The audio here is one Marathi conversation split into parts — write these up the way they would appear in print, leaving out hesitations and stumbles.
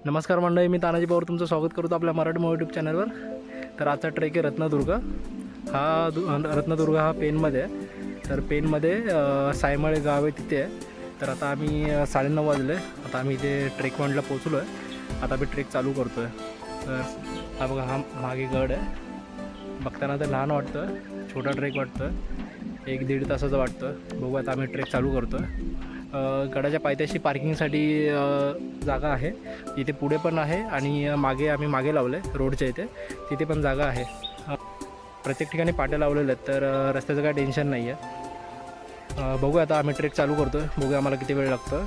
नमस्कार मंडळी, मी तानाजी पवार तुमचं स्वागत करतो आपल्या मराठी मूवी यूट्यूब चॅनलवर. तर आजचा ट्रेक आहे रत्नदुर्ग. रत्नदुर्ग हा पेनमध्ये आहे. तर पेनमध्ये सायमळे गाव आहे तिथे आहे. तर आता आम्ही 9:30 वाजले. आता आम्ही इथे ट्रेक पॉईंटला पोचलो आहे. आता आम्ही ट्रेक चालू करतो आहे. तर हा बघा, हा मागे गड आहे. बघताना तर लहान वाटतं, छोटा ट्रेक वाटतं, 1-1.5 तासाचं वाटतं. बघू आता आम्ही ट्रेक चालू करतो आहे. गडाच्या पायथ्याशी पार्किंगसाठी जागा आहे. इथे पुढे पण आहे आणि आम्ही मागे लावले रोडच्या इथे, तिथे पण जागा आहे. प्रत्येक ठिकाणी पाट्या लावलेल्या आहेत, तर रस्त्याचं काय टेन्शन नाही आहे. बघूया आता आम्ही ट्रेक चालू करतो आहे. बघूया आम्हाला किती वेळ लागतो.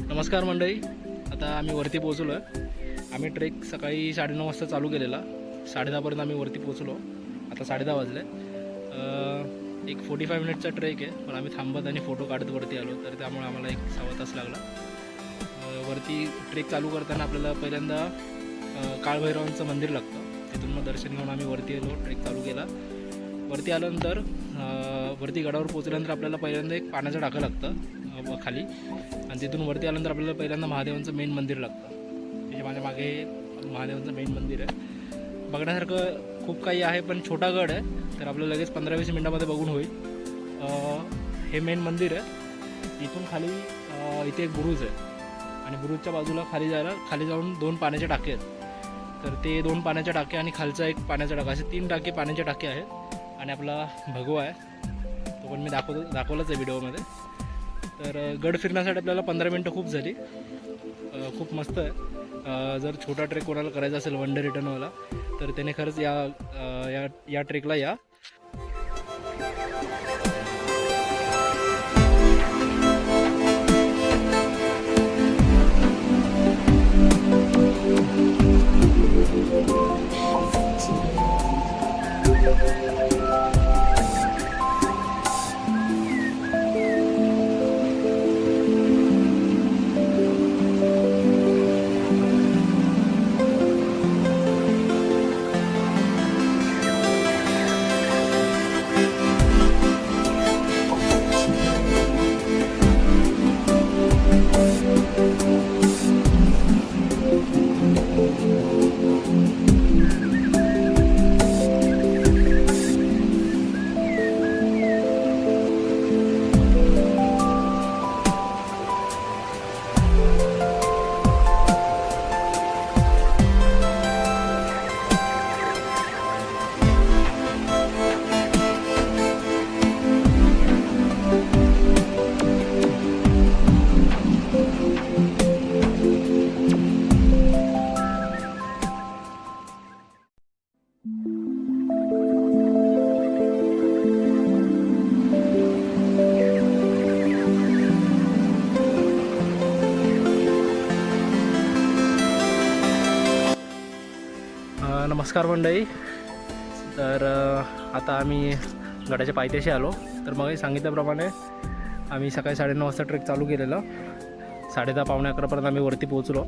नमस्कार मंडळी, आता आम्ही वरती पोहोचलो आहे. आम्ही ट्रेक सकाळी 9:30 वाजता चालू केलेला. 10:30पर्यंत आम्ही वरती पोहोचलो. आता 10:30 वाजले. एक 45 मिनिटचा ट्रेक आहे, पण आम्ही थांबत आणि फोटो काढत वरती आलो, तर त्यामुळे आम्हाला 1.25 तास लागला. वरती ट्रेक चालू करताना आपल्याला पहिल्यांदा काळभैरवांचं मंदिर लागतं. तिथून मग दर्शन घेऊन आम्ही वरती आलो, ट्रेक चालू केला. वरती आल्यानंतर वरती गडावर पोचल्यानंतर आपल्याला पहिल्यांदा एक पाण्याचं टाकं लागतं खाली, आणि तिथून वरती आल्यानंतर आपल्याला पहिल्यांदा महादेवांचं मेन मंदिर लागतं. त्याच्या माझ्या मागे महादेवांचं मेन मंदिर आहे. बघण्यासारखं खूप काही आहे, पण छोटा गड आहे, तर आपल्याला लगेच 15-20 मिनटामध्ये बघून होईल. हे मेन मंदिर आहे. इथून खाली इथे एक बुरुज आहे, आणि बुरुजच्या बाजूला खाली जाऊन 2 पाण्याचे टाके आहेत. तर ते 2 पाण्याच्या टाके आणि खालचा एक पाण्याचा टाका, असे 3 टाके पाण्याचे टाके आहेत. आणि आपला भगवा आहे, तो पण मी दाखवलाच आहे व्हिडिओमध्ये. तर गड फिरण्यासाठी आपल्याला 15 मिनटं खूप झाली. खूप मस्त आहे. जर छोटा ट्रेक कोणाला करायचा असेल वन डे रिटर्नवाला, तर त्याने खरंच या ट्रेकला या. नमस्कार मंडळी. तर आता आम्ही गडाच्या पायथ्याशी आलो. तर मग सांगितल्याप्रमाणे आम्ही सकाळी 9:30 वाजता ट्रेक चालू केलेला. 10:30 पावणे 11पर्यंत आम्ही वरती पोहोचलो.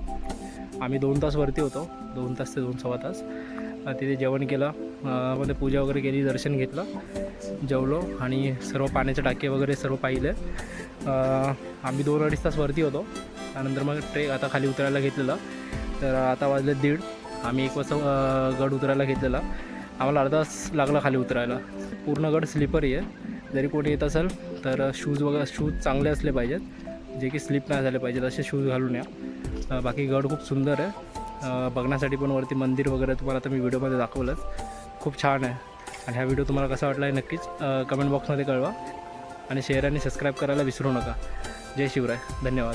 आम्ही 2 तास वरती होतो, 2 तास ते 2 सव्वा तास. तिथे जेवण केलं, मध्ये पूजा वगैरे केली, दर्शन घेतलं, जेवलो आणि सर्व पाण्याचे टाके वगैरे सर्व पाहिले. आम्ही 2-2.5 तास वरती होतो. त्यानंतर मग ट्रेक आता खाली उतरायला घेतलेलं. तर आता वाजले 1:30. आम्ही 1 वाजता गड उतरायला घेतलेला. आम्हाला अर्धा तास लागला खाली उतरायला. पूर्ण गड स्लिपरी आहे. जरी कोणी येत असेल तर शूज चांगले असले पाहिजेत, जे की स्लिप नाही झाले पाहिजेत, असे शूज घालून या. बाकी गड खूप सुंदर आहे. बघण्यासाठी पण वरती मंदिर वगैरे तुम्हाला आता मी व्हिडिओमध्ये दाखवलं. खूप छान आहे. आणि हा व्हिडिओ तुम्हाला कसा वाटला आहे नक्कीच कमेंट बॉक्समध्ये कळवा. आणि शेअर आणि सबस्क्राईब करायला विसरू नका. जय शिवराय. धन्यवाद.